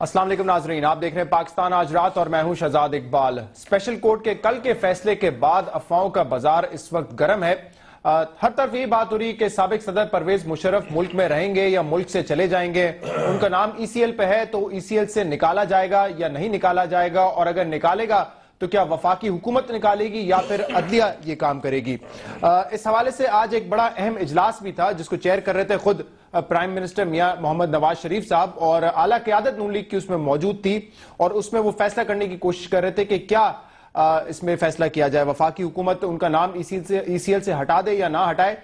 السلام علیکم ناظرین، آپ دیکھ رہے ہیں پاکستان آج رات اور میں ہوں شہزاد اقبال۔ اسپیشل کورٹ کے کل کے فیصلے کے بعد افواہوں کا بازار اس وقت گرم ہے۔ ہر طرف یہ بات ہو رہی کہ سابق صدر پرویز مشرف ملک میں رہیں گے یا ملک سے چلے جائیں گے۔ ان کا نام ای سی ایل پہ ہے تو ای سی ایل سے نکالا جائے گا یا نہیں نکالا جائے گا، اور اگر نکالے گا تو کیا وفاقی حکومت نکالے گی یا پھر عدلیہ یہ کام کرے گی۔ اس حوالے سے آج ایک بڑا اہم اجلاس بھی تھا جس کو چیئر کر رہے تھے خود پرائم منسٹر میاں محمد نواز شریف صاحب، اور اعلیٰ قیادت نون لیگ کی اس میں موجود تھی، اور اس میں وہ فیصلہ کرنے کی کوشش کر رہے تھے کہ کیا اس میں فیصلہ کیا جائے، وفاقی حکومت ان کا نام ای سی ایل سے ہٹا دے یا نہ ہٹائے،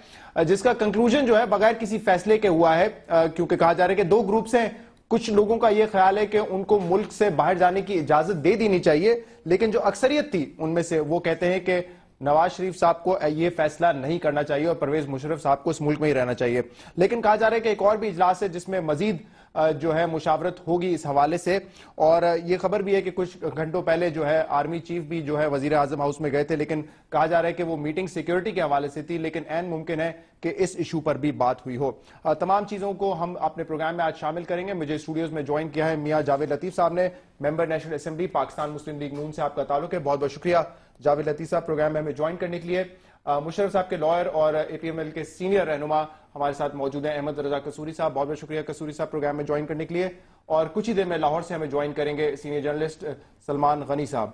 جس کا کنکلوژن جو ہے بغیر کسی فیصلے کے ہوا ہے، کیونکہ کہا جا رہا ہے کہ دو گروپس ہیں۔ کچھ لوگوں کا یہ خیال ہے کہ ان کو ملک سے باہر جانے کی اجازت دے دینی چاہیے، لیکن جو اکثریت تھی ان میں سے وہ کہتے ہیں کہ نواز شریف صاحب کو یہ فیصلہ نہیں کرنا چاہیے اور پرویز مشرف صاحب کو اس ملک میں ہی رہنا چاہیے۔ لیکن کہا جا رہا ہے کہ ایک اور بھی اجلاس ہے جس میں مزید جو ہے مشاورت ہوگی اس حوالے سے، اور یہ خبر بھی ہے کہ کچھ گھنٹوں پہلے جو ہے آرمی چیف بھی جو ہے وزیر اعظم ہاؤس میں گئے تھے، لیکن کہا جا رہا ہے کہ وہ میٹنگ سیکیورٹی کے حوالے سے تھی، لیکن عین ممکن ہے کہ اس ایشو پر بھی بات ہوئی ہو۔ تمام چیزوں کو ہم اپنے پروگرام میں آج شامل کریں گے۔ مجھے اسٹوڈیوز میں جوائن کیا ہے میاں جاوید لطیف صاحب نے، ممبر نیشنل اسمبلی پاکستان مسلم لیگ نون سے آپ کا تعلق ہے، بہت بہت شکریہ جاوید لطیف صاحب پروگرام میں ہمیں جوائن کرنے کے لیے۔ مشرف صاحب کے لائر اور اے پی ایم ایل کے سینئر رہنما ہمارے ساتھ موجود ہیں احمد رضا قصوری صاحب، بہت بہت شکریہ قصوری صاحب پروگرام میں جوائن کرنے کے لیے، اور کچھ ہی دیر میں لاہور سے ہمیں جوائن کریں گے سینئر جرنلسٹ سلمان غنی صاحب۔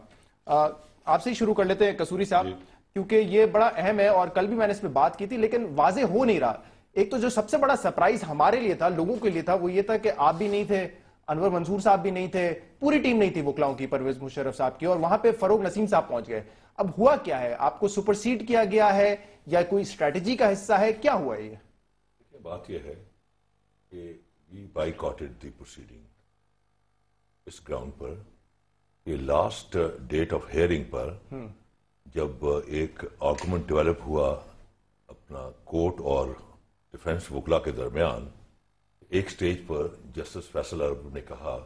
آپ سے ہی شروع کر لیتے ہیں قصوری صاحب، کیونکہ یہ بڑا اہم ہے اور کل بھی میں نے اس پہ بات کی تھی لیکن واضح ہو نہیں رہا۔ ایک تو جو سب سے بڑا سرپرائز ہمارے لیے تھا، لوگوں کے لیے تھا، وہ یہ تھا کہ آپ بھی نہیں تھے، انور منصور صاحب بھی نہیں تھے، پوری ٹیم نہیں تھی وکلاؤں کی پرویز مشرف صاحب کی، اور وہاں پہ فروغ نسیم صاحب پہنچ گئے۔ اب ہوا کیا ہے؟ آپ کو سپرسیڈ کیا گیا ہے یا کوئی اسٹریٹجی کا حصہ ہے؟ کیا ہوا ہے؟ یہ بات یہ ہے کہ وی بائیکاٹڈ دی پروسیڈنگ اس گراؤنڈ پر کہ لاسٹ ڈیٹ آف ہیئرنگ پر جب ایک آرگومنٹ ڈیولپ ہوا اپنا کورٹ اور ڈیفنس وکلا کے درمیان، ایک سٹیج پر جسٹس فیصل ارب نے کہا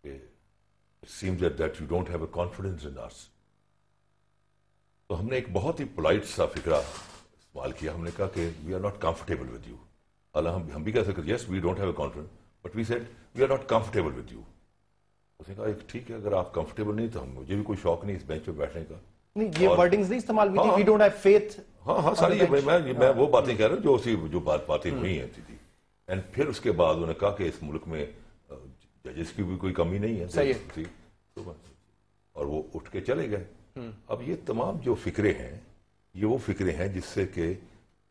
کہ it seems that you don't have a confidence in us۔ تو ہم نے ایک بہت ہی پولائٹ سا فکرہ استعمال کیا، ہم نے کہا کہ we are not comfortable with you. حالانکہ ہم بھی کہہ سکتے yes we don't have a confidence, but we said we are not comfortable with you. اس نے کہا ٹھیک ہے، اگر آپ کمفرٹیبل نہیں تو مجھے بھی کوئی شوق نہیں اس بینچ پہ بیٹھنے کا۔ نہیں، یہ ورڈنگز نہیں استعمال ہوئی تھی، وی ڈونٹ ہیو فیتھ۔ ہاں ساری میں وہ باتیں کہہ رہا ہوں جو باتیں ہوئی ہیں تھی۔ اینڈ پھر اس کے بعد انہوں نے کہا کہ اس ملک میں ججز کی بھی کوئی کمی نہیں ہے، اور وہ اٹھ کے چلے گئے۔ اب یہ تمام جو فکرے ہیں یہ وہ فکرے ہیں جس سے کہ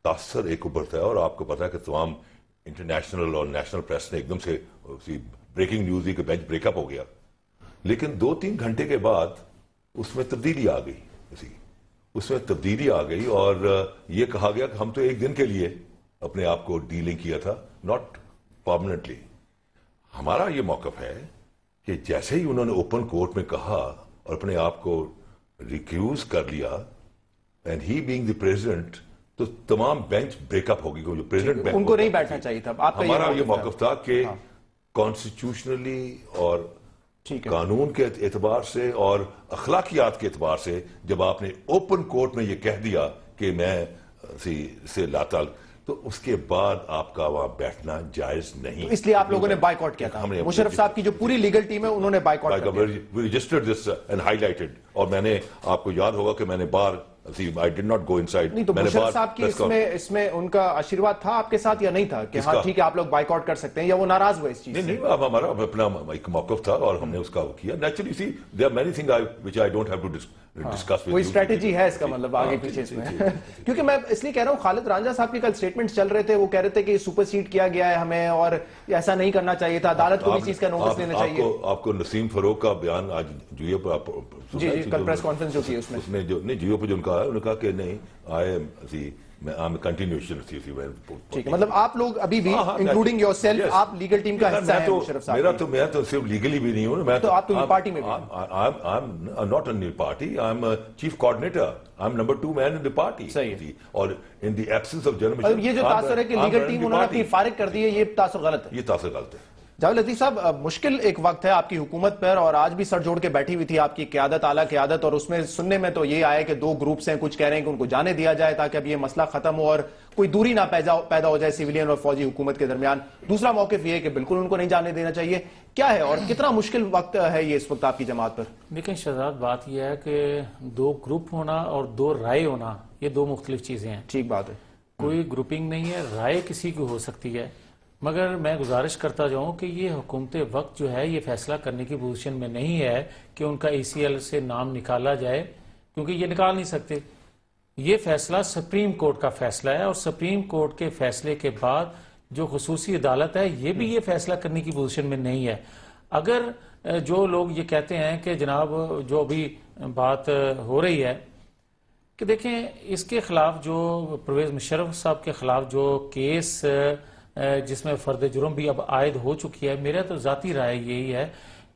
تاثر ایک ابھرتا ہے، اور آپ کو پتا ہے کہ تمام انٹرنیشنل اور نیشنل پریس نے ایک دم سے بریکنگ نیوز دی کہ بینچ بریک اپ ہو گیا، لیکن 2-3 گھنٹے کے بعد اس میں تبدیلی آ گئی، اور یہ کہا گیا کہ ہم تو ایک دن کے لیے اپنے آپ کو ڈیلنگ کیا تھا، ناٹ پرماننٹلی۔ ہمارا یہ موقف ہے کہ جیسے ہی انہوں نے اوپن کورٹ میں کہا اور اپنے آپ کو ریکیوز کر لیا، and he being the president, تو تمام بینچ بریک اپ ہوگی۔ جو پریزیڈنٹ ان کو نہیں بیٹھنا چاہیے تھا۔ ہمارا یہ موقف تھا کہ کانسٹیٹیوشنلی اور قانون کے اعتبار سے اور اخلاقیات کے اعتبار سے جب آپ نے اوپن کورٹ میں یہ کہہ دیا کہ میں سے لاتا، تو اس کے بعد آپ کا وہاں بیٹھنا جائز نہیں۔ اس لیے آپ لوگوں نے بائیکاٹ کیا تھا۔ مشرف صاحب کی جو پوری لیگل ٹیم ہے انہوں نے بائیکاٹ کیا۔ We registered this and highlighted، اور میں نے آپ کو یاد ہوگا کہ میں نے I did not go inside۔ نہیں تو مشرف صاحب کی اس میں ان کا آشیرواد تھا آپ کے ساتھ یا نہیں تھا کہ ہاں ٹھیک ہے آپ لوگ بائیکاٹ کر سکتے ہیں، یا وہ ناراض ہوئے اس چیز سے؟ نہیں، اب ہمارا اپنا ایک موقف تھا اور ہم نے اس کا کیا۔ Naturally see there are many things which I don't have to discuss with you۔ کوئی اسٹریٹجی ہے اس کا مطلب آگے پیچھے اس میں؟ کیونکہ میں اس لیے کہہ رہا ہوں، خالد رانجھا صاحب کے کل سٹیٹمنٹ چل رہے تھے، وہ کہہ رہے تھے کہ سپر سیڈ کیا گیا ہے ہمیں اور ایسا نہیں کرنا چاہیے تھا، عدالت کو بھی چیز کا نوٹس لینا چاہیے۔ آپ کو نسیم فروغ کا بیان آج جیو پر جی کل پریس کانفرنس جو کی اس میں جو نہیں جیو پہ جو انہوں نے کہا کہ نہیں کنٹینیوشن۔ ٹھیک ہے، مطلب آپ لوگ ابھی بھی انکلوڈنگ یور سیلف آپ لیگل ٹیم کا حصہ ہیں مشرف صاحب؟ میں تو صرف لیگلی بھی نہیں ہوں، میں تو آپ تو پارٹی میں بھی؟ Not in party, I am chief coordinator, I am number 2 man in the party. صحیح۔ اور in the absence of general, یہ جو تاثر ہے کہ لیگل ٹیم انہوں نے اپنی فارغ کر دی ہے، یہ تاثر غلط ہے؟ یہ تاثر غلط ہے۔ جاوید لطیف صاحب، مشکل ایک وقت ہے آپ کی حکومت پر، اور آج بھی سر جوڑ کے بیٹھی ہوئی تھی آپ کی قیادت، اعلیٰ قیادت، اور اس میں سننے میں تو یہ آیا کہ 2 گروپس ہیں، کچھ کہہ رہے ہیں کہ ان کو جانے دیا جائے تاکہ اب یہ مسئلہ ختم ہو اور کوئی دوری نہ پیدا ہو جائے سیویلین اور فوجی حکومت کے درمیان۔ دوسرا موقف یہ ہے کہ بالکل ان کو نہیں جانے دینا چاہیے۔ کیا ہے اور کتنا مشکل وقت ہے یہ اس وقت آپ کی جماعت پر؟ دیکھیں شہزاد، بات یہ ہے کہ 2 گروپ ہونا اور 2 رائے ہونا یہ 2 مختلف چیزیں ہیں۔ ٹھیک بات ہے، کوئی گروپنگ نہیں ہے، رائے کسی کی ہو سکتی ہے، مگر میں گزارش کرتا جاؤں کہ یہ حکومت وقت جو ہے یہ فیصلہ کرنے کی پوزیشن میں نہیں ہے کہ ان کا ECL سے نام نکالا جائے، کیونکہ یہ نکال نہیں سکتے۔ یہ فیصلہ سپریم کورٹ کا فیصلہ ہے، اور سپریم کورٹ کے فیصلے کے بعد جو خصوصی عدالت ہے یہ بھی یہ فیصلہ کرنے کی پوزیشن میں نہیں ہے۔ اگر جو لوگ یہ کہتے ہیں کہ جناب جو ابھی بات ہو رہی ہے کہ دیکھیں اس کے خلاف جو پرویز مشرف صاحب کے خلاف جو کیس جس میں فرد جرم بھی اب عائد ہو چکی ہے، میرا تو ذاتی رائے یہی ہے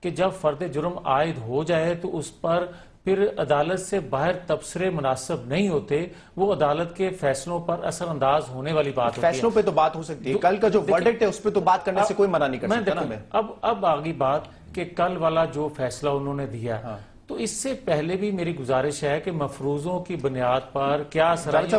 کہ جب فرد جرم عائد ہو جائے تو اس پر پھر عدالت سے باہر تبصرے مناسب نہیں ہوتے، وہ عدالت کے فیصلوں پر اثر انداز ہونے والی بات ہوتی ہے۔ فیصلوں پہ تو بات ہو سکتی ہے، کل کا جو ورڈکٹ ہے اس پہ تو بات کرنے سے کوئی منع نہیں کر سکتا نا۔ اب آگئی بات کہ کل والا جو فیصلہ انہوں نے دیا، تو اس سے پہلے بھی میری گزارش ہے کہ مفروضوں کی بنیاد پر کیا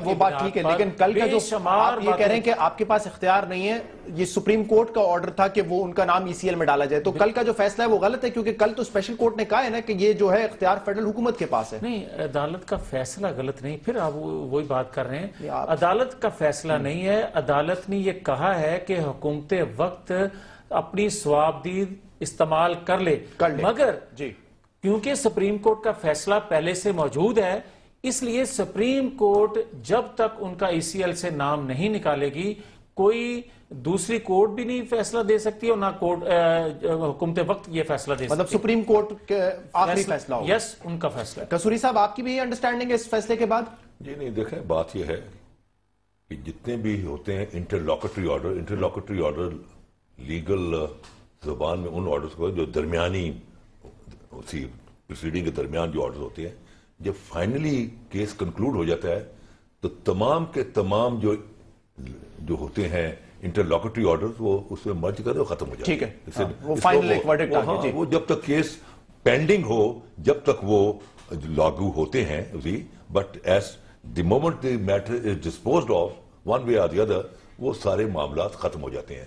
وہ بات ٹھیک ہے، لیکن کل کا جو آپ یہ کہہ رہے ہیں کہ آپ کے پاس اختیار نہیں ہے، یہ سپریم کورٹ کا آرڈر تھا کہ وہ ان کا نام ECL میں ڈالا جائے، تو کل کا جو فیصلہ ہے وہ غلط ہے، کیونکہ کل تو اسپیشل کورٹ نے کہا ہے نا کہ یہ جو ہے اختیار فیڈرل حکومت کے پاس ہے۔ نہیں، عدالت کا فیصلہ غلط نہیں، پھر آپ وہی بات کر رہے ہیں۔ عدالت کا فیصلہ نہیں ہے، عدالت نے یہ کہا ہے کہ حکومت وقت اپنی ثوابدید استعمال کر لے، مگر کیونکہ سپریم کورٹ کا فیصلہ پہلے سے موجود ہے، اس لیے سپریم کورٹ جب تک ان کا ECL سے نام نہیں نکالے گی کوئی دوسری کورٹ بھی نہیں فیصلہ دے سکتی اور نہ حکومت وقت یہ فیصلہ دے سکتی۔ مطلب سپریم کورٹ کے آخری فیصلہ ہوگا؟ یس، ان کا فیصلہ۔ قصوری صاحب، آپ کی بھی انڈرسٹینڈنگ ہے اس فیصلے کے بعد؟ جی نہیں، دیکھیں بات یہ ہے کہ جتنے بھی ہوتے ہیں انٹرلاکوٹری آرڈر لیگل زبان میں ان آرڈرز کو جو درمیانی اسی پروسیڈنگ کے درمیان جو آرڈرز ہوتے ہیں، جب فائنلی کیس کنکلوڈ ہو جاتا ہے تو تمام کے تمام جو ہوتے ہیں انٹرلاکوٹری آرڈرز وہ اس میں مرج کر ختم ہو جاتے ہیں۔ ٹھیک ہے، وہ فائنل ایک ورڈکٹ آ گیا۔ وہ جب تک کیس پینڈنگ ہو جب تک وہ لاگو ہوتے ہیں، but as the moment the matter is disposed of one way اور دی ادر وہ سارے معاملات ختم ہو جاتے ہیں۔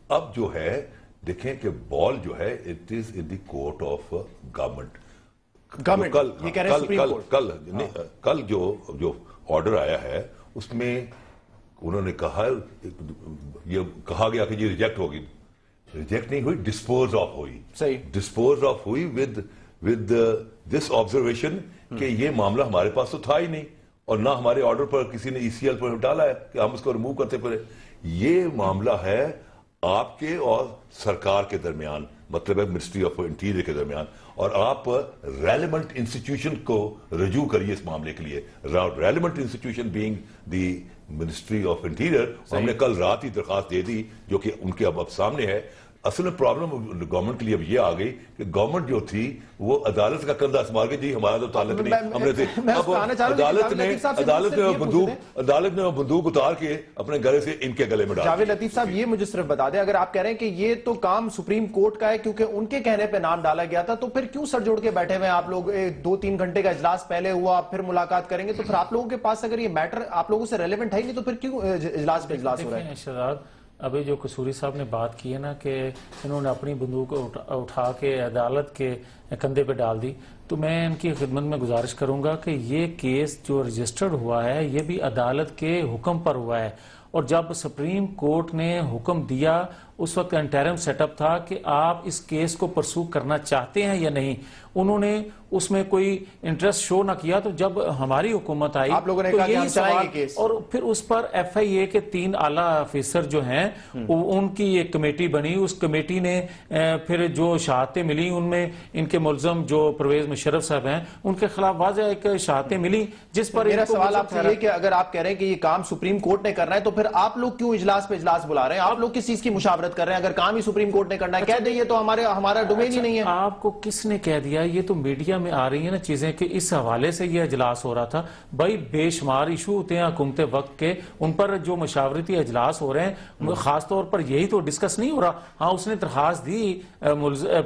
اب جو ہے دیکھیں کہ بال جو ہے it is in the court of government. کل جو آرڈر آیا ہے اس میں انہوں نے کہا، یہ کہا گیا کہ یہ ریجیکٹ ہوگی، ریجیکٹ نہیں ہوئی، ڈسپوز آف ہوئی۔ ڈسپوز آف ہوئی ود دس آبزرویشن کہ یہ معاملہ ہمارے پاس تو تھا ہی نہیں، اور نہ ہمارے آرڈر پر کسی نے ECL پر ڈالا ہے کہ ہم اس کو ریموو کرتے پھرے۔ یہ معاملہ ہے آپ کے اور سرکار کے درمیان، مطلب ہے منسٹری آف انٹیریئر کے درمیان، اور آپ ریلیونٹ انسٹیٹیوشن کو رجوع کریے اس معاملے کے لیے۔ Relevant institution being the ministry of interior, ہم نے کل رات ہی درخواست دے دی جو کہ ان کے اب سامنے ہے۔ اصل میں پرابلم گورنمنٹ کے لیے اب یہ آ گئی کہ گورنمنٹ جو تھی وہ عدالت کا کندھا اسمار کے جی ہمارا تو تعلق نہیں، ہم نے عدالت نے بندوق اتار کے اپنے گلے سے ان کے گلے میں ڈالا۔ جاوید لطیف صاحب، یہ مجھے صرف بتا دیں، اگر آپ کہہ رہے ہیں کہ یہ تو کام سپریم کورٹ کا ہے کیونکہ ان کے کہنے پہ نام ڈالا گیا تھا، تو پھر کیوں سر جوڑ کے بیٹھے ہوئے آپ لوگ؟ 2-3 گھنٹے کا اجلاس پہلے ہوا، پھر ملاقات کریں گے، تو پھر آپ لوگوں کے پاس اگر یہ میٹر آپ لوگوں سے ریلیونٹ ہے نہیں تو پھر کیوں اجلاس پہ اجلاس ہو رہا ہے؟ شہزاد، ابھی جو قصوری صاحب نے بات کی ہے نا کہ انہوں نے اپنی بندوق اٹھا کے عدالت کے کندھے پہ ڈال دی، تو میں ان کی خدمت میں گزارش کروں گا کہ یہ کیس جو رجسٹرڈ ہوا ہے یہ بھی عدالت کے حکم پر ہوا ہے، اور جب سپریم کورٹ نے حکم دیا اس وقت انٹرم سیٹ اپ تھا کہ آپ اس کیس کو پرسو کرنا چاہتے ہیں یا نہیں، انہوں نے اس میں کوئی انٹرسٹ شو نہ کیا۔ تو جب ہماری حکومت آئی آپ لوگوں نے کہا کہ ہم چلائیں گے کیس، اور پھر اس پر FIA کے 3 اعلیٰ آفیسر جو ہیں ان کی ایک کمیٹی بنی، اس کمیٹی نے پھر جو شہادتیں ملی ان میں ان کے ملزم جو پرویز مشرف صاحب ہیں ان کے خلاف واضح ایک شہادتیں ملی، جس پر میرا سوال آپ سے یہ کہ اگر آپ کہہ رہے ہیں کہ یہ کام سپریم کورٹ نے کرنا ہے تو پھر آپ لوگ کیوں اجلاس پہ اجلاس بلا رہے ہیں؟ آپ لوگ کس چیز کی مشاورت مزاحمت کر رہے ہیں؟ اگر کام ہی سپریم کورٹ نے کرنا ہے کہہ دیں، یہ تو ہمارا ڈومین ہی نہیں ہے. آپ کو کس نے کہہ دیا؟ یہ تو میڈیا میں آ رہی ہیں نا چیزیں کہ اس حوالے سے یہ اجلاس ہو رہا تھا. بھائی بے شمار ایشو ہوتے ہیں حکومت وقت کے، ان پر جو مشاورتی اجلاس ہو رہے ہیں خاص طور پر یہی تو ڈسکس نہیں ہو رہا. ہاں اس نے درخواست دی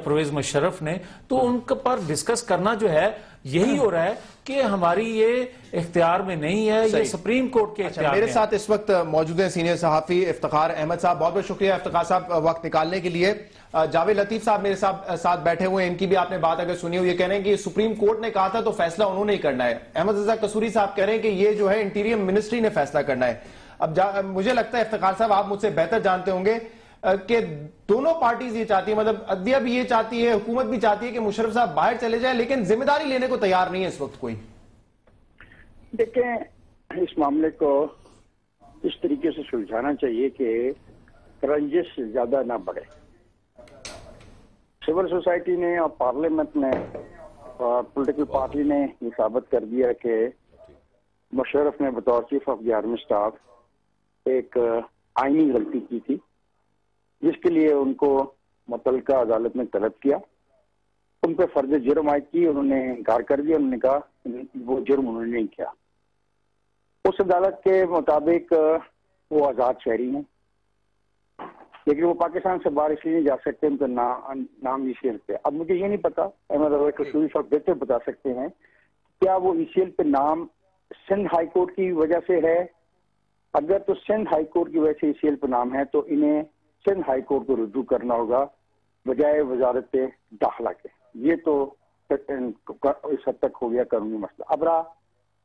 پرویز مشرف نے، تو ان پر ڈسکس کرنا جو ہے یہی ہو رہا ہے کہ ہماری یہ اختیار میں نہیں ہے، یہ سپریم کورٹ کے اختیار میں. میرے ساتھ اس وقت موجود ہیں سینئر صحافی افتخار احمد صاحب. بہت بہت شکریہ افتخار صاحب وقت نکالنے کے لیے. جاوید لطیف صاحب میرے ساتھ بیٹھے ہوئے ہیں، ان کی بھی آپ نے بات اگر سنی ہو، یہ کہہ رہے ہیں کہ سپریم کورٹ نے کہا تھا تو فیصلہ انہوں نے ہی کرنا ہے. احمد رضا قصوری صاحب کہہ رہے ہیں کہ یہ جو ہے انٹیریئر منسٹری نے فیصلہ کرنا ہے. اب مجھے لگتا ہے افتخار صاحب آپ مجھ سے بہتر جانتے ہوں گے کہ دونوں پارٹیز یہ چاہتی ہیں، مطلب عدلیہ بھی یہ چاہتی ہے، حکومت بھی چاہتی ہے کہ مشرف صاحب باہر چلے جائیں، لیکن ذمہ داری لینے کو تیار نہیں ہے اس وقت کوئی. دیکھیں، اس معاملے کو اس طریقے سے سلجھانا چاہیے کہ رنجش زیادہ نہ بڑھے. سول سوسائٹی نے اور پارلیمنٹ نے اور پولیٹیکل پارٹی نے یہ ثابت کر دیا کہ مشرف نے بطور chief of the army staff ایک آئینی غلطی کی تھی، جس کے لیے ان کو متعلقہ عدالت نے طلب کیا. ان پہ فرض جرم عائد کی، انہوں نے انکار کر دیا. انہوں نے کہا وہ جرم انہوں نے نہیں کیا. اس عدالت کے مطابق وہ آزاد شہری ہیں، لیکن وہ پاکستان سے باہر اس لیے نہیں جا سکتے، ان کا نام ای سی ایل پہ. اب مجھے یہ نہیں پتا، احمد رضا قصوری صاحب بہتر بتا سکتے ہیں کیا وہ ای سی ایل پہ نام سندھ ہائی کورٹ کی وجہ سے ہے. اگر تو سندھ ہائی کورٹ کی وجہ سے ای سی ایل پہ نام ہے تو انہیں سندھ ہائی کورٹ کو رجوع کرنا ہوگا بجائے وزارت داخلہ کے. یہ تو اس حد تک ہو گیا قانونی مسئلہ. اب رہا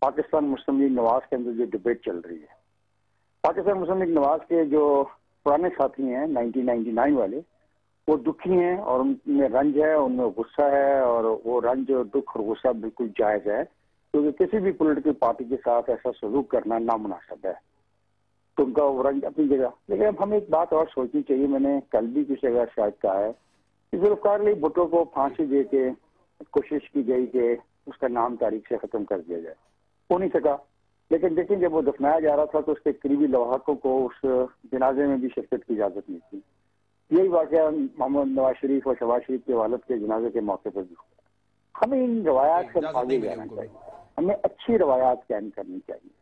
پاکستان مسلم لیگ نواز کے اندر جو ڈبیٹ چل رہی ہے، پاکستان مسلم لیگ نواز کے جو پرانے ساتھی ہیں 1999 والے، وہ دکھی ہیں اور ان میں رنج ہے، ان میں غصہ ہے، اور وہ رنج دکھ اور غصہ بالکل جائز ہے، کیونکہ کسی بھی پولیٹیکل پارٹی کے ساتھ ایسا سلوک کرنا نامناسب ہے. تو ان کا وہ رنج اپنی جگہ. لیکن اب ہمیں ایک بات اور سوچنی چاہیے، میں نے کل بھی کسی جگہ شاید کہا ہے کہ ذوالفقار علی بھٹو کو پھانسی دے کے کوشش کی گئی کہ اس کا نام تاریخ سے ختم کر دیا جائے، ہو نہیں سکا. لیکن دیکھیں جب وہ دفنایا جا رہا تھا تو اس کے قریبی لواحقوں کو اس جنازے میں بھی شرکت کی اجازت نہیں تھی. یہی واقعہ محمد نواز شریف اور شہباز شریف کے والد کے جنازے کے موقع پر بھی ہوا. ہمیں ان روایات سے آگے جانا چاہیے، ہمیں اچھی روایات قائم کرنی چاہیے.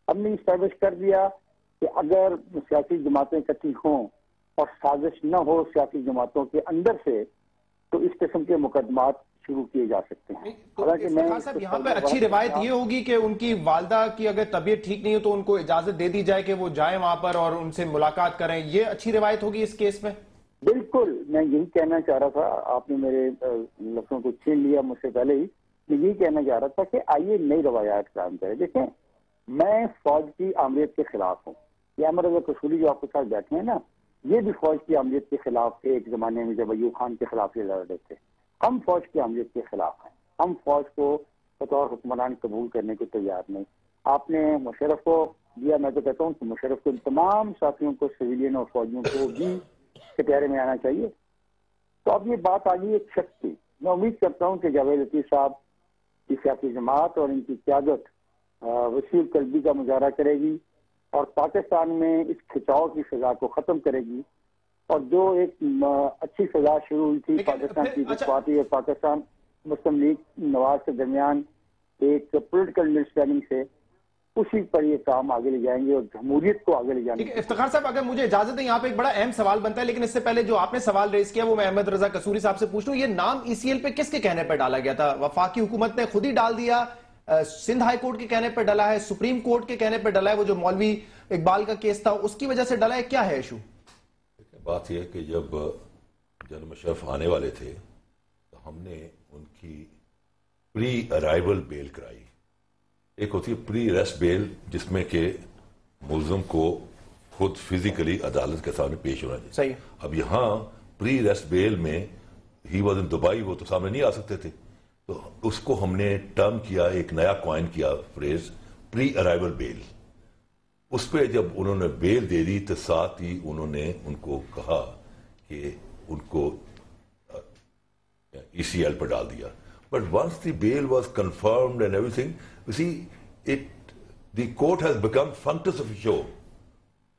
ہم نے اسٹیبلش کر دیا کہ اگر سیاسی جماعتیں اکٹھی ہوں اور سازش نہ ہو سیاسی جماعتوں کے اندر سے، تو اس قسم کے مقدمات شروع کیے جا سکتے ہیں. یہاں پہ اچھی روایت یہ ہوگی کہ ان کی والدہ کی اگر طبیعت ٹھیک نہیں ہو تو ان کو اجازت دے دی جائے کہ وہ جائیں وہاں پر اور ان سے ملاقات کریں. یہ اچھی روایت ہوگی اس کیس میں. بالکل، میں یہی کہنا چاہ رہا تھا. آپ نے میرے لفظوں کو چھین لیا مجھ سے پہلے ہی. میں یہی کہنا چاہ رہا تھا کہ آئیے نئی روایات قائم کریں. دیکھیں، میں فوج کی آمریت کے خلاف ہوں. یہ احمد رضا قصوری جو آپ کے ساتھ بیٹھے ہیں نا، یہ بھی فوج کی آمریت کے خلاف تھے ایک زمانے میں جب ایوب خان کے خلاف یہ لڑ رہے تھے. ہم فوج کی آمریت کے خلاف ہیں. ہم فوج کو بطور حکمران قبول کرنے کو تیار نہیں. آپ نے مشرف کو دیا، میں تو کہتا ہوں کہ مشرف کو تمام ساتھیوں کو، سویلین اور فوجیوں کو بھی کٹہرے میں آنا چاہیے. تو اب یہ بات آ گئی ایک شخص کی. میں امید کرتا ہوں کہ جاوید لطیف صاحب کی سیاسی جماعت اور ان کی قیادت وسیع قلبی کا مظاہرہ کرے گی اور پاکستان میں اس کھچاؤ کی سزا کو ختم کرے گی. اور جو ایک اچھی سزا شروع ہوئی تھی پاکستان پیپلز پارٹی اور پاکستان مسلم لیگ نواز کے درمیان ایک پولیٹیکل انڈرسٹینڈنگ سے، اسی پر یہ کام آگے لے جائیں گے اور جمہوریت کو آگے لے جائیں گے. افتخار صاحب اگر مجھے اجازت ہے، یہاں پہ ایک بڑا اہم سوال بنتا ہے، لیکن اس سے پہلے جو آپ نے سوال ریز کیا وہ میں احمد رضا قصوری صاحب سے پوچھ لوں. یہ نام ای سی ایل پہ کس کے کہنے پر ڈالا گیا تھا؟ وفاقی حکومت نے خود ہی ڈال دیا، سندھ ہائی کورٹ کے کہنے پر ڈالا ہے، سپریم کورٹ کے کہنے پر ڈالا ہے، وہ جو مولوی اقبال کا کیس تھا اس کی وجہ سے ڈالا ہے، کیا ہے ایشو؟ بات یہ ہے کہ جب جنرل مشرف آنے والے تھے تو ہم نے ان کی پری ارائیول بیل کرائی. ایک ہوتی ہے پری ریسٹ بیل جس میں کہ ملزم کو خود فزیکلی عدالت کے سامنے پیش ہونا چاہیے. صحیح. اب یہاں پری ریسٹ بیل میں ہی واز ان دبئی، وہ تو سامنے نہیں آ سکتے تھے، تو اس کو ہم نے ٹرم کیا، ایک نیا کوائن کیا فریز پری ارائیول بیل. اس پہ جب انہوں نے بیل دے دی تو ساتھ ہی انہوں نے ان کو کہا کہ ان کو ای سی ایل پر ڈال دیا. But once the bill was confirmed and everything, you see the court has become functus officio.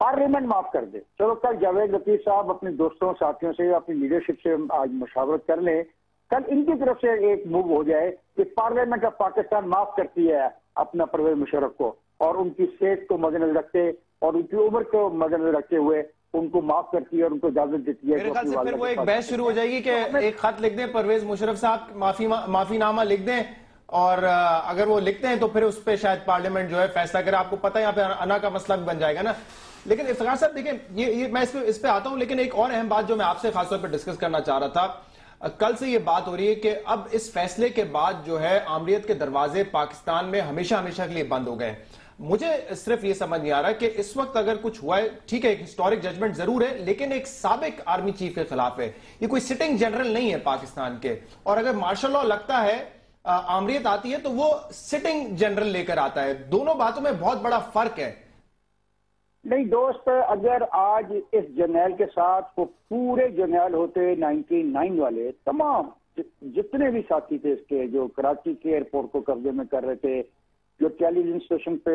Parliament معاف کر دے. چلو کل جاوید لطیف صاحب اپنے دوستوں ساتھیوں سے اپنی لیڈرشپ سے آج مشاورت کر لیں, کل ان کی طرف سے ایک موو ہو جائے کہ پارلیمنٹ آف پاکستان معاف کرتی ہے اپنا پرویز مشرف کو, اور ان کی صحت کو مد نظر رکھتے اور ان کی عمر کو مد نظر رکھتے ہوئے ان کو معاف کرتی ہے اور ان کو اجازت دیتی ہے. میرے خیال سے پھر وہ ایک بحث شروع ہو جائے گی کہ ایک خط لکھ دیں پرویز مشرف صاحب, معافی نامہ لکھ دیں, اور اگر وہ لکھتے ہیں تو پھر اس پہ شاید پارلیمنٹ جو ہے فیصلہ کرے. آپ کو پتہ ہے یہاں پہ انا کا مسئلہ بھی بن جائے گا نا. لیکن افتخار صاحب دیکھیں, یہ میں اس پہ آتا ہوں, لیکن ایک اور اہم بات جو میں آپ سے خاص طور پہ ڈسکس کرنا چاہ رہا تھا, کل سے یہ بات ہو رہی ہے کہ اب اس فیصلے کے بعد جو ہے آمریت کے دروازے پاکستان میں ہمیشہ کے لیے بند ہو گئے. مجھے صرف یہ سمجھ نہیں آ رہا کہ اس وقت اگر کچھ ہوا ہے, ٹھیک ہے ایک ہسٹورک ججمنٹ ضرور ہے, لیکن ایک سابق آرمی چیف کے خلاف ہے, یہ کوئی سٹنگ جنرل نہیں ہے پاکستان کے, اور اگر مارشل لاء لگتا ہے آمریت آتی ہے تو وہ سٹنگ جنرل لے کر آتا ہے. دونوں باتوں میں بہت بڑا فرق ہے. نہیں دوست, اگر آج اس جرنیل کے ساتھ وہ پورے جرنیل ہوتے 99 والے تمام جتنے بھی ساتھی تھے اس کے, جو کراچی کے ایئرپورٹ کو قبضے میں کر رہے تھے, جو ٹیلی ویژن اسٹیشن پہ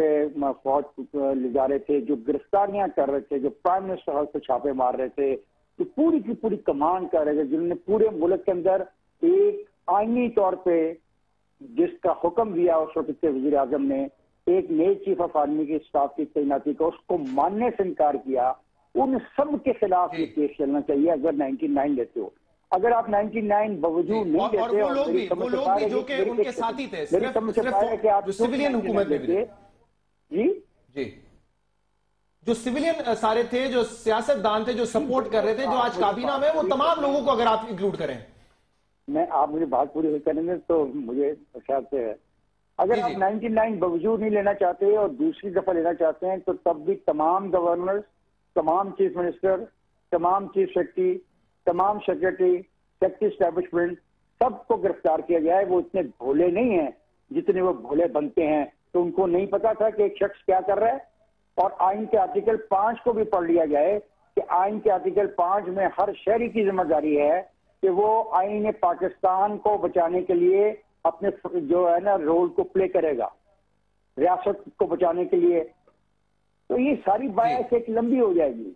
فوج لے جا رہے تھے, جو گرفتاریاں کر رہے تھے, جو پرائم منسٹر ہاؤس پہ چھاپے مار رہے تھے, جو پوری کی پوری کمانڈ کر رہے تھے, جنہوں نے پورے ملک کے اندر ایک آئینی طور پہ جس کا حکم دیا اس وقت کے وزیر اعظم نے ایک نئے چیف آف آرمی کے اسٹاف کی تعیناتی کا, اس کو ماننے سے انکار کیا, ان سب کے خلاف یہ کیس چلنا چاہیے اگر 99 لیتے ہو. اگر آپ 99 باوجود نہیں دیتے, اور وہ لوگ بھی جو کہ ان کے ساتھی تھے, جو سویلین حکومت میں بھی, جی جو سویلین سارے تھے, جو سیاست دان تھے, جو سپورٹ کر رہے تھے, جو آج کابینہ میں, وہ تمام لوگوں کو اگر آپ انکلوڈ کریں. میں آپ مجھے بات پوری کریں گے تو مجھے خیال سے اگر آپ 99 باوجود نہیں لینا چاہتے اور دوسری دفعہ لینا چاہتے ہیں تو تب بھی تمام گورنر, تمام چیف منسٹر, تمام چیف سیکرٹری, تمام سیکرٹری, سیکرٹری اسٹیبلشمنٹ, سب کو گرفتار کیا گیا ہے. وہ اتنے بھولے نہیں ہیں جتنے وہ بھولے بنتے ہیں. تو ان کو نہیں پتا تھا کہ ایک شخص کیا کر رہا ہے. اور آئین کے آرٹیکل 5 کو بھی پڑھ لیا جائے کہ آئین کے آرٹیکل 5 میں ہر شہری کی ذمہ داری ہے کہ وہ آئین پاکستان کو بچانے کے لیے اپنے جو ہے نا رول کو پلے کرے گا, ریاست کو بچانے کے لیے. تو یہ ساری بحث ایک لمبی ہو جائے گی.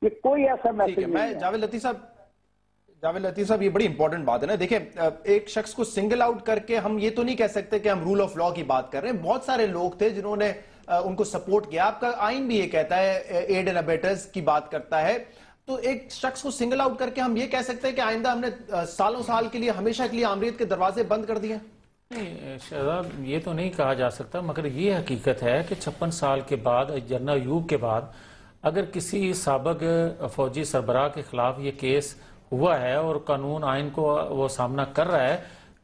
یہ کوئی ایسا میسج نہیں ہے. جاوید لطیف صاحب یہ بڑی امپورٹنٹ بات ہے نا. دیکھیں ایک شخص کو سنگل آؤٹ کر کے ہم یہ تو نہیں کہہ سکتے کہ ہم رول آف لاء کی بات کر رہے ہیں. بہت سارے لوگ تھے جنہوں نے ان کو سپورٹ کیا. آپ کا آئین بھی یہ کہتا ہے, ایڈ اینڈ ابیٹرز کی بات کرتا ہے. تو ایک شخص کو سنگل آؤٹ کر کے ہم یہ کہہ سکتے ہیں کہ آئندہ ہم نے سالوں سال کے لیے ہمیشہ کے لیے آمریت کے دروازے بند کر دیے؟ نہیں شہزاد, یہ تو نہیں کہا جا سکتا, مگر یہ حقیقت ہے کہ 56 سال کے بعد, جنرل ایوب کے بعد, اگر کسی سابق فوجی سربراہ کے خلاف یہ کیس ہوا ہے اور قانون آئین کو وہ سامنا کر رہا ہے,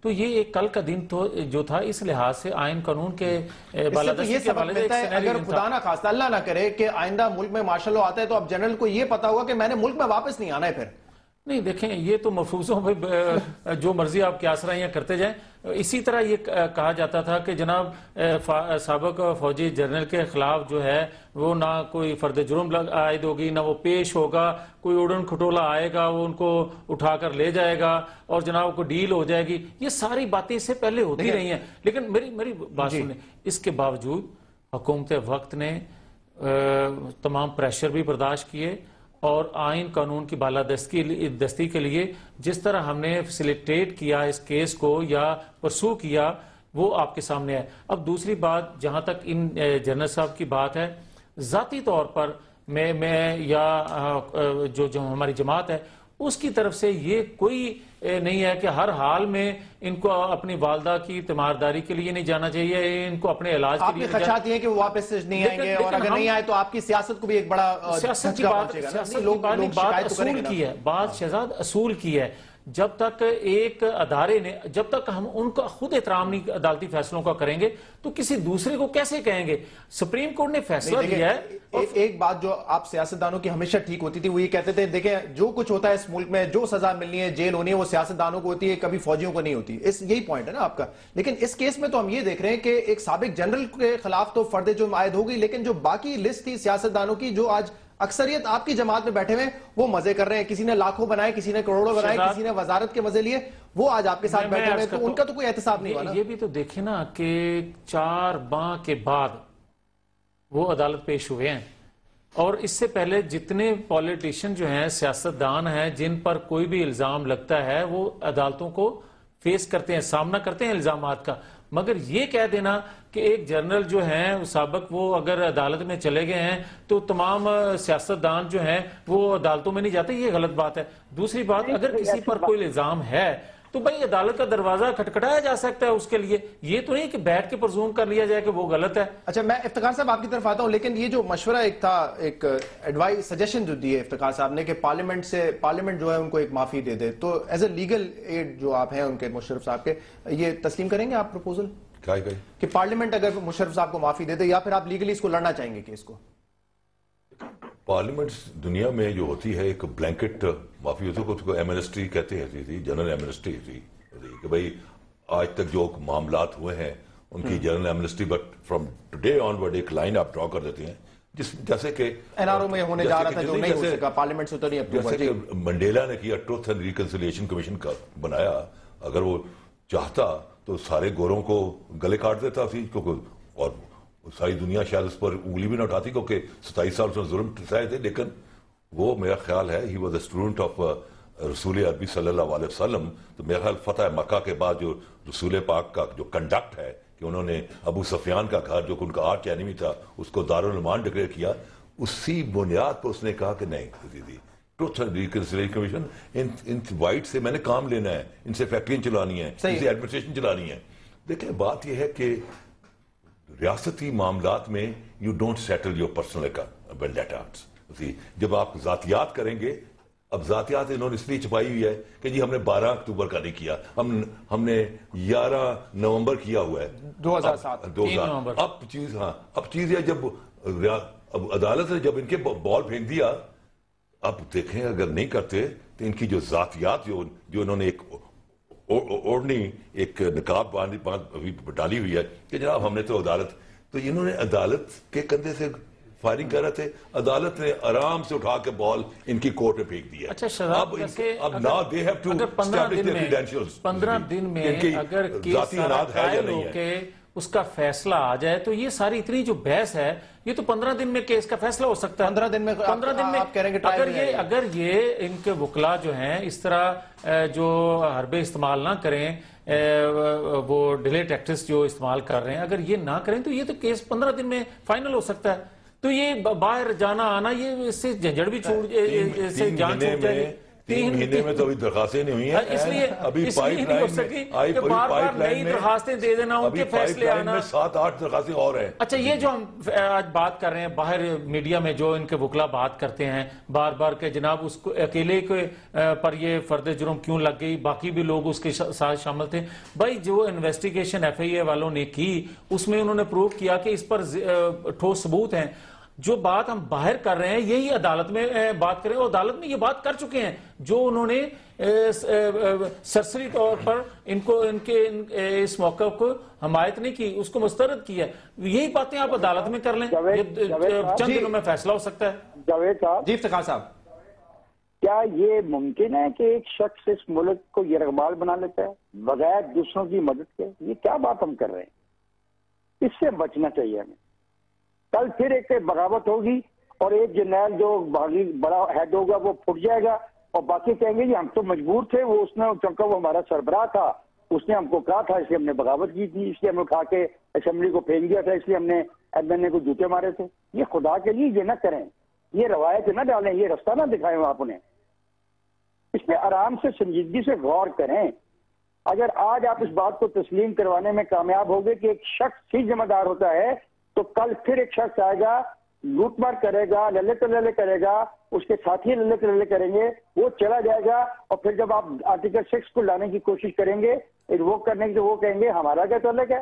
تو یہ ایک کل کا دن تو جو تھا اس لحاظ سے آئین قانون کے بالادستی کے حوالے سے اگر خدا نہ خواستہ اللہ نہ کرے کہ آئندہ ملک میں مارشل لاء آتا ہے تو اب جنرل کو یہ پتا ہوگا کہ میں نے ملک میں واپس نہیں آنا ہے. پھر نہیں دیکھیں, یہ تو مفروضوں پہ جو مرضی آپ قیاس رائیاں کرتے جائیں. اسی طرح یہ کہا جاتا تھا کہ جناب سابق فوجی جنرل کے خلاف جو ہے وہ نہ کوئی فرد جرم عائد ہوگی, نہ وہ پیش ہوگا, کوئی اڑن کھٹولا آئے گا وہ ان کو اٹھا کر لے جائے گا اور جناب کو ڈیل ہو جائے گی. یہ ساری باتیں اس سے پہلے ہوتی رہی ہیں. لیکن میری بات سنیں, اس کے باوجود حکومت وقت نے تمام پریشر بھی برداشت کیے اور آئین قانون کی بالادستی کے لیے جس طرح ہم نے فیسیلیٹیٹ کیا اس کیس کو یا پرسو کیا وہ آپ کے سامنے ہے. اب دوسری بات, جہاں تک ان جنرل صاحب کی بات ہے, ذاتی طور پر میں یا جو ہماری جماعت ہے اس کی طرف سے یہ کوئی نہیں ہے کہ ہر حال میں ان کو اپنی والدہ کی تیمارداری کے لیے نہیں جانا چاہیے, ان کو اپنے علاج کے لیے. آپ کی خدشات یہ ہے کہ وہ واپس نہیں آئیں گے, اور اگر نہیں آئے تو آپ کی سیاست کو بھی ایک بڑا سیاست کی بات اصول کی ہے, بات شہزاد اصول کی ہے. جب تک ایک ادارے نے, جب تک ہم ان کا خود احترام نہیں عدالتی فیصلوں کا کریں گے تو کسی دوسرے کو کیسے کہیں گے؟ سپریم کورٹ نے فیصلہ دیا ہے. ایک بات جو آپ سیاستدانوں کی ہمیشہ ٹھیک ہوتی تھی وہ یہ کہتے تھے دیکھیں جو کچھ ہوتا ہے اس ملک میں, جو سزا ملنی ہے, جیل ہونی ہے, وہ سیاستدانوں کو ہوتی ہے, کبھی فوجیوں کو نہیں ہوتی. یہی پوائنٹ ہے نا آپ کا. لیکن اس کیس میں تو ہم یہ دیکھ رہے ہیں کہ ایک سابق جنرل کے خلاف تو فرد جرم عائد ہو گئی, لیکن جو باقی لسٹ تھی سیاستدانوں کی, جو آج اکثریت آپ کی جماعت میں بیٹھے ہوئے وہ مزے کر رہے ہیں, کسی نے لاکھوں بنائے, کسی نے کروڑوں بنائے, کسی نے وزارت کے مزے لیے, وہ آج آپ کے ساتھ بیٹھے ہوئے, تو ان کا تو کوئی احتساب نہیں ہوا. یہ بھی تو دیکھیں نا کہ 4 ماہ کے بعد وہ عدالت پیش ہوئے ہیں. اور اس سے پہلے جتنے پولیٹیشین جو ہیں، سیاستدان ہیں، جن پر کوئی بھی الزام لگتا ہے وہ عدالتوں کو فیس کرتے ہیں، سامنا کرتے ہیں الزامات کا. مگر یہ کہہ دینا کہ ایک جنرل جو ہیں سابق وہ اگر عدالت میں چلے گئے ہیں تو تمام سیاستدان جو ہیں وہ عدالتوں میں نہیں جاتے، یہ غلط بات ہے. دوسری بات، اگر کسی پر کوئی الزام ہے تو بھائی عدالت کا دروازہ کھٹکھٹایا جا سکتا ہے اس کے لیے، یہ تو نہیں کہ بیٹھ کے پرزوم کر لیا جائے کہ وہ غلط ہے. اچھا، میں افتخار صاحب آپ کی طرف آتا ہوں، لیکن یہ جو مشورہ ایک تھا، ایک ایڈوائز سجیشن جو دی ہے افتخار صاحب نے کہ پارلیمنٹ جو ہے ان کو ایک معافی دے دے، تو ایز اے لیگل ایڈ جو آپ ہیں ان کے مشرف صاحب کے، یہ تسلیم کریں گے آپ پروپوزل کہ پارلیمنٹ اگر مشرف صاحب کو معافی دے دے، یا پھر آپ لیگلی اس کو لڑنا چاہیں گے کیس کو؟ پارلیمنٹ دنیا میں جو ہوتی ہے ایک بلینکٹ معافی ہوتی ہے، اس کو ایمنسٹی کہتے ہیں، جنرل ایمنسٹی تھی کہ بھائی آج تک جو معاملات ہوئے ہیں ان کی general Amnesty, but from today on word ایک لائن آپ ڈرا کر دیتے ہیں، جیسے کہ این آر او میں ہونے جا رہا تھا جو نہیں ہو سکا، پارلیمنٹ سے تو نہیں اپروو. جیسے کہ منڈیلا نے کیا، ٹروتھ اینڈ ریکنسیلیشن کمیشن کا بنایا، اگر وہ چاہتا تو سارے گوروں کو گلے کاٹ دیتا اور ساری دنیا شاید اس پر انگلی بھی نہ اٹھاتی، کیونکہ 27 سال سے ظلم سائے تھے. لیکن وہ میرا خیال ہے he was a student of رسول عربی صلی اللہ علیہ وسلم. تو میرا خیال فتح مکہ کے بعد جو رسول پاک کا جو کنڈکٹ ہے کہ انہوں نے ابو سفیان کا گھر جو ان کا آرچ اینیمی تھا اس کو دارالایمان ڈکلیئر کیا، اسی بنیاد پر اس نے کہا کہ نہیں، truth and reconciliation commission, in white سے میں نے کام لینا ہے، ان سے فیکٹریاں چلانی ہیں، ان سے ایڈمنسٹریشن چلانی ہے. دیکھیں بات یہ ہے کہ ریاستی معاملات میں you don't settle your personal vendettas. جب آپ ذاتیات کریں گے، اب ذاتیات انہوں نے اس لیے چھپائی ہوئی ہے کہ جی ہم نے 12 اکتوبر کا نہیں کیا، ہم نے 11 نومبر کیا ہوا ہے 2007. اب چیز ہے جب عدالت نے جب ان کے بال پھینک دیا، اب دیکھیں اگر نہیں کرتے تو ان کی جو ذاتیات جو انہوں نے ایک اوڑھنی ایک نقاب ڈالی ہوئی ہے کہ جناب ہم نے تو عدالت، تو انہوں نے عدالت کے کندھے سے فائرنگ کر رہے تھے، عدالت نے آرام سے اٹھا کے بال ان کی کورٹ میں پھینک دیا. اچھا شہزاد، اب now they have to establish their credentials. 15 دن میں اگر کیس قائل ہو کے اس کا فیصلہ آ جائے تو یہ ساری اتنی جو بحث ہے یہ تو 15 دن میں کیس کا فیصلہ ہو سکتا ہے. 15 دن میں اگر یہ ان کے وکلا جو ہیں اس طرح جو حربے استعمال نہ کریں، وہ ڈیلے ٹیکٹس جو استعمال کر رہے ہیں، اگر یہ نہ کریں تو یہ تو کیس 15 دن میں فائنل ہو سکتا ہے. تو یہ باہر جانا آنا، یہ اس سے جھنجھڑ بھی چھوٹ جان چھوٹ جائے گی. 3 مہینے میں تو ابھی درخواستیں نہیں ہوئی ہیں، اس لیے نہیں ہو سکی کہ بار بار نئی درخواستیں دے دینا، ان کے فیصلے آنا. 7-8 درخواستیں اور ہیں. اچھا، یہ جو ہم آج بات کر رہے ہیں باہر میڈیا میں جو ان کے وکلا بات کرتے ہیں بار بار کہ جناب اس کو اکیلے پر یہ فرد جرم کیوں لگ گئی، باقی بھی لوگ اس کے ساتھ شامل تھے. بھائی جو انویسٹیگیشن FIA والوں نے کی اس میں انہوں نے پروو کیا کہ اس پر ٹھوس ثبوت ہیں. جو بات ہم باہر کر رہے ہیں یہی عدالت میں بات کریں، اور عدالت میں یہ بات کر چکے ہیں. جو انہوں نے سرسری طور پر ان کو ان کے اس موقع کو حمایت نہیں کی، اس کو مسترد کیا، یہی باتیں آپ عدالت میں کر لیں، چند دنوں میں فیصلہ ہو سکتا ہے. جاوید صاحب، جی افتخار صاحب، کیا یہ ممکن ہے کہ ایک شخص اس ملک کو یرغمال بنا لیتا ہے بغیر دوسروں کی مدد کے؟ یہ کیا بات ہم کر رہے ہیں؟ اس سے بچنا چاہیے ہمیں. کل پھر ایک بغاوت ہوگی اور ایک جنرل جو بڑا ہیڈ ہوگا وہ پھٹ جائے گا اور باقی کہیں گے جی ہم تو مجبور تھے، وہ اس نے چونکہ وہ ہمارا سربراہ تھا، اس نے ہم کو کہا تھا، اس لیے ہم نے بغاوت کی تھی، اس لیے ہم نے اٹھا کے اسمبلی کو پھینک دیا تھا، اس لیے ہم نے MNA کو جوتے مارے تھے. یہ خدا کے لیے یہ نہ کریں، یہ روایت نہ ڈالیں، یہ رستہ نہ دکھائیں آپ انہیں. اس پہ آرام سے سنجیدگی سے غور کریں. اگر آج آپ اس بات کو تسلیم کروانے میں کامیاب ہو گئے کہ ایک شخص ہی ذمہ دار ہوتا ہے، تو کل پھر ایک شخص آئے گا، لوٹ مار کرے گا، للے تللے کرے گا، اس کے ساتھی للے تللے کریں گے، وہ چلا جائے گا. اور پھر جب آپ آرٹیکل 6 کو لانے کی کوشش کریں گے انووک کرنے کی، تو وہ کہیں گے ہمارا کیا تعلق ہے،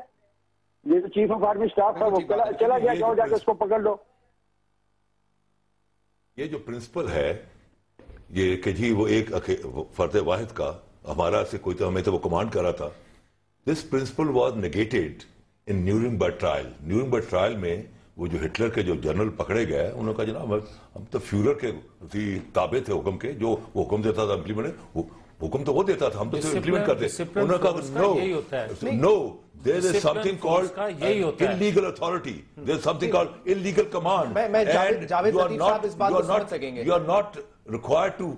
یہ تو چیف آف آرمی اسٹاف تھا، وہ چلا گیا، جاؤ جا کے اس کو پکڑ لو. یہ جو پرنسپل ہے یہ کہ جی وہ ایک فرد واحد کا ہمارا سے کوئی تو ہمیں تو وہ کمانڈ کر رہا تھا، this principle was negated in Nuremberg trial. Nuremberg trial میں وہ جو ہٹلر کے جو جنرل پکڑے گئے انہوں نے کہا جناب ہم تو فیورر کے تابع تھے، حکم کے، جو وہ حکم دیتا تھا امپلیمنٹ، حکم تو وہ دیتا تھا, ہم تو امپلیمنٹ کرتے. Discipline انہوں نے force کا کہا یہی ہوتا ہے. no, there is Discipline something force called کا یہی ہوتا ہے. illegal authority, there is something called illegal command, میں and جاوید you are لطیف صاحب اس بات کو سمجھ not سکیں گے. you are not required to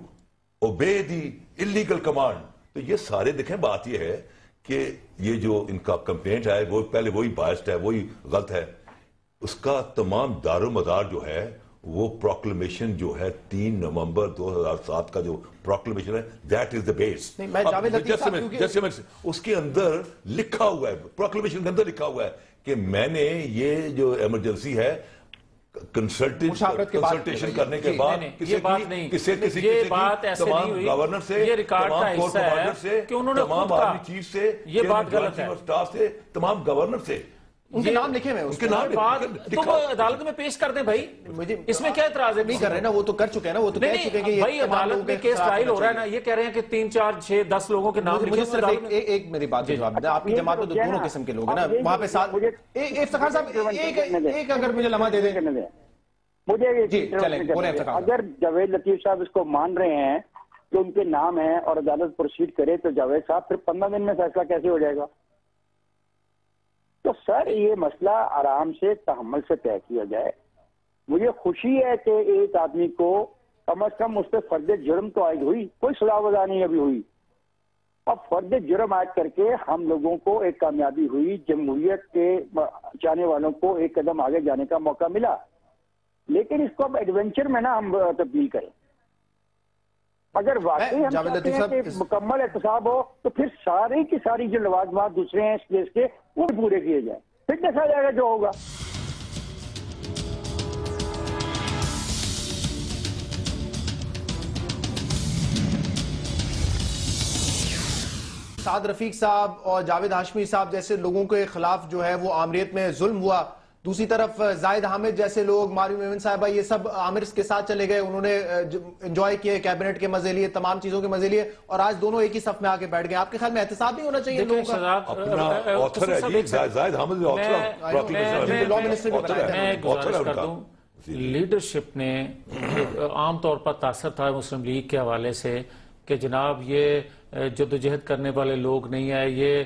obey the illegal command. تو یہ سارے دیکھیں, بات یہ ہے کہ یہ جو ان کا کمپلینٹ ہے وہ پہلے وہی بائسڈ ہے, وہی غلط ہے. اس کا تمام دار و مدار جو ہے وہ پروکلمیشن جو ہے 3 نومبر 2007 کا جو پروکلمیشن ہے, دیٹ از دا بیس. اس کے اندر لکھا ہوا ہے, پروکلمیشن کے اندر لکھا ہوا ہے کہ میں نے یہ جو ایمرجنسی ہے کنسلٹیشن کرنے کے بعد تمام گورنر سے, تمام کورٹ کمانڈر سے, تمام آرمی چیف سے, یہ بات غلط ہے, اسٹاف سے, تمام گورنر سے ان کے نام لکھے ہوئے ہیں, ان کے نام تو وہ عدالت میں پیش کر دیں بھائی, اس میں کیا اعتراض ہے؟ نہیں کر رہے نا, وہ تو کر چکے ہیں نا, وہ تو کہہ چکے ہیں کہ بھائی عدالت میں کیس فائل ہو رہا ہے نا, یہ کہہ رہے ہیں کہ 3 4 6 10 لوگوں کے نام مجھے صرف ایک میری بات کا جواب دیں. آپ کی جماعت میں تو دونوں قسم کے لوگ ہیں نا وہاں پہ ساتھ. افتخار صاحب ایک اگر مجھے لمحہ دے دیں. مجھے جی چلیں بولیں افتخار. اگر جاوید لطیف صاحب اس کو مان رہے ہیں کہ ان کے نام ہیں اور عدالت پروسیڈ کرے تو جاوید صاحب پھر 15 دن میں فیصلہ کیسے ہو جائے گا؟ تو سر یہ مسئلہ آرام سے تحمل سے طے کیا جائے. مجھے خوشی ہے کہ ایک آدمی کو کم از کم اس پہ فرد جرم تو عائد ہوئی, کوئی سزا وزا نہیں ابھی ہوئی. اب فرد جرم عائد کر کے ہم لوگوں کو ایک کامیابی ہوئی, جمہوریت کے چاہنے والوں کو ایک قدم آگے جانے کا موقع ملا. لیکن اس کو اب ایڈونچر میں نا ہم تبدیل کریں. اگر واقعی ہم چاہتے ہیں کہ مکمل احتساب ہو تو پھر ساری کی ساری جو لوازمات دوسرے ہیں اس کیس کے وہ پورے کیے جائیں, پھر دیکھا جائے گا جو ہوگا. سعد رفیق صاحب اور جاوید ہاشمی صاحب جیسے لوگوں کے خلاف جو ہے وہ آمریت میں ظلم ہوا, دوسری طرف زائد حامد جیسے لوگ, ماریم ایمن صاحبہ, یہ سب عامر کے ساتھ چلے گئے, انہوں نے انجوائے کیے, کیبنٹ کے مزے لیے, تمام چیزوں کے مزے لیے, اور آج دونوں ایک ہی صف میں آ کے بیٹھ گئے. آپ کے خیال میں احتساب نہیں ہونا چاہیے لوگوں کا؟ اپنا آتھر ہے جی, زائد حامد میں گزارش کر دوں, لیڈرشپ نے عام طور پر تاثر تھا مسلم لیگ کے حوالے سے کہ جناب یہ جدوجہد کرنے والے لوگ نہیں ہیں, یہ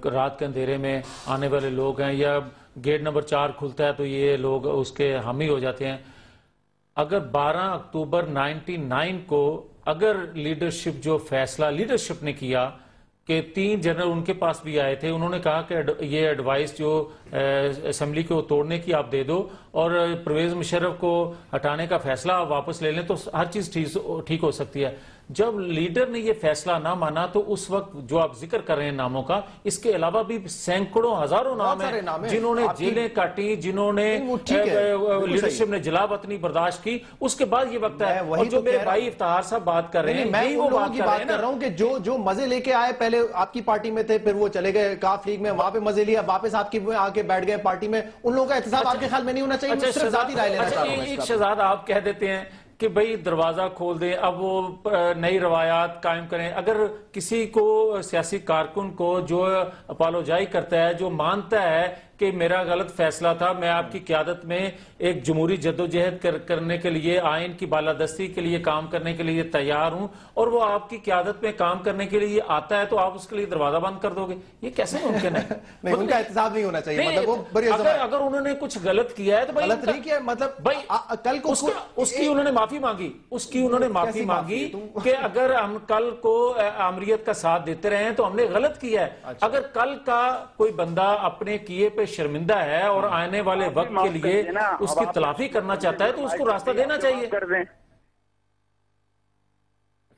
رات کے اندھیرے میں آنے والے لوگ ہیں, یا گیٹ نمبر 4 کھلتا ہے تو یہ لوگ اس کے حامی ہو جاتے ہیں. اگر 12 اکتوبر 99 کو اگر لیڈرشپ جو فیصلہ لیڈرشپ نے کیا کہ 3 جنرل ان کے پاس بھی آئے تھے, انہوں نے کہا کہ یہ ایڈوائس جو اسمبلی کو توڑنے کی آپ دے دو اور پرویز مشرف کو ہٹانے کا فیصلہ آپ واپس لے لیں تو ہر چیز ٹھیک ہو سکتی ہے. جب لیڈر نے یہ فیصلہ نہ مانا تو اس وقت جو آپ ذکر کر رہے ہیں ناموں کا, اس کے علاوہ بھی سینکڑوں ہزاروں نام ہیں جنہوں نے جیلیں کاٹی, جنہوں نے لیڈرشپ نے جلا وطنی برداشت کی. اس کے بعد یہ وقت ہے, اور جو میرے بھائی افتخار صاحب بات کر رہے ہیں میں وہ لوگوں کی بات کر رہا ہوں کہ جو مزے لے کے آئے, پہلے آپ کی پارٹی میں تھے, پھر وہ چلے گئے کاف لیگ میں, وہاں پہ مزے لیا, واپس آپ کی آ کے بیٹھ گئے پارٹی میں, ان لوگوں کا احتساب آپ کے خیال میں نہیں ہونا چاہیے؟ صرف ذاتی رائے لینا چاہتا ہوں. ایک شہزاد آپ کہہ دیتے ہیں کہ بھئی دروازہ کھول دیں, اب وہ نئی روایات قائم کریں. اگر کسی کو سیاسی کارکن کو جو اپالوجائی کرتا ہے, جو مانتا ہے کہ میرا غلط فیصلہ تھا, میں آپ کی قیادت میں ایک جمہوری جدوجہد کرنے کے لیے, آئین کی بالادستی کے لیے کام کرنے کے لیے تیار ہوں, اور وہ آپ کی قیادت میں کام کرنے کے لیے آتا ہے تو آپ اس کے لیے دروازہ بند کر دو گے؟ یہ کیسے ممکن ہے؟ نہیں, ان کا احتساب نہیں ہونا چاہیے. مطلب وہ بڑی اگر انہوں نے کچھ غلط کیا ہے تو غلط نہیں کیا, مطلب بھائی کل کو اس کی انہوں نے معافی مانگی, اس کی انہوں نے معافی مانگی کہ اگر ہم کل کو آمریت کا ساتھ دیتے رہے ہیں تو ہم نے غلط کیا ہے. اگر کل کا کوئی بندہ اپنے کیے پہ شرمندہ ہے اور آنے والے وقت کے لیے اس کی تلافی کرنا چاہتا ہے تو اس کو راستہ دینا چاہیے.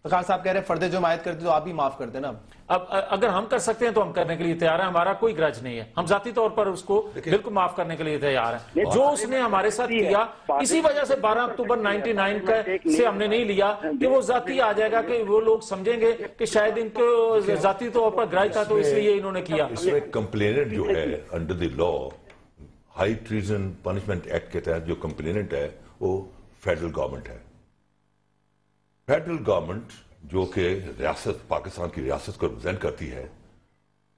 افتخار صاحب کہہ رہے ہیں فرد جرم عائد کر دی تو آپ بھی معاف کر دیں نا. اب اگر ہم کر سکتے ہیں تو ہم کرنے کے لیے تیار ہیں, ہمارا کوئی گرج نہیں ہے, ہم ذاتی طور پر اس کو بالکل معاف کرنے کے لیے تیار ہیں. جو اس نے ہمارے ساتھ کیا, اسی وجہ سے 12 اکتوبر 99 سے ہم نے نہیں لیا کہ وہ ذاتی آ جائے گا, کہ وہ لوگ سمجھیں گے کہ شاید ان کو ذاتی طور پر گرج تھا تو اس لیے انہوں نے کیا. اس میں کمپلیننٹ جو ہے under the law high treason punishment act کے تحت جو کمپلیننٹ ہے وہ فیڈرل گورنمنٹ ہے. فیڈرل گورنمنٹ جو کہ ریاست, پاکستان کی ریاست کو ریپرزینٹ کرتی ہے,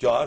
4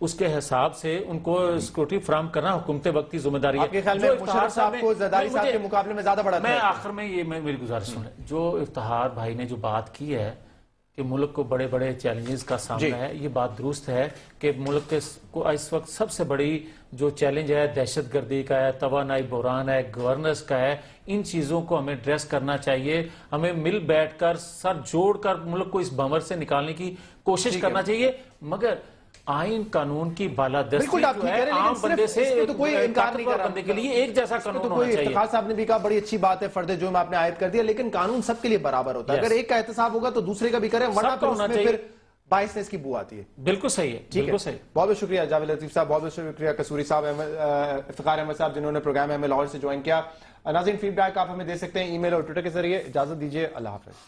اس کے حساب سے ان کو سیکورٹی فراہم کرنا حکومت وقت کی ذمہ داری ہے. آپ کے خیال میں مشرف صاحب کو زرداری صاحب کے مقابلے میں زیادہ بڑا میں آخر میں یہ میری گزارش سنیں, جو افتخار بھائی نے جو بات کی ہے کہ ملک کو بڑے بڑے چیلنجز کا سامنا ہے, یہ بات درست ہے کہ ملک کو اس وقت سب سے بڑی جو چیلنج ہے دہشت گردی کا ہے, توانائی بحران ہے, گورننس کا ہے. ان چیزوں کو ہمیں ایڈریس کرنا چاہیے, ہمیں مل بیٹھ کر سر جوڑ کر ملک کو اس بھنور سے نکالنے کی کوشش کرنا چاہیے, مگر آئین قانون کی بالادستی جو ہے عام بندے سے کوئی انکار نہیں کر رہا بندے کے لیے ایک جیسا قانون ہونا چاہیے. افتخار صاحب نے بھی کہا بڑی اچھی بات ہے فرد جرم آپ نے عائد کر دیا, لیکن قانون سب کے لیے برابر ہوتا ہے. اگر ایک کا احتساب ہوگا تو دوسرے کا بھی کریں, ورنہ پھر اس میں پھر باعث کی بو آتی ہے. بالکل صحیح ہے, بالکل صحیح. بہت بہت شکریہ جاوید لطیف صاحب, بہت بہت شکریہ قصوری صاحب, افتخار احمد صاحب جنہوں نے پروگرام ہمیں لاہور سے جوائن کیا. ناظرین فیڈ بیک آپ ہمیں دے سکتے ہیں ای میل اور ٹویٹر کے ذریعے. اجازت دیجیے, اللہ حافظ.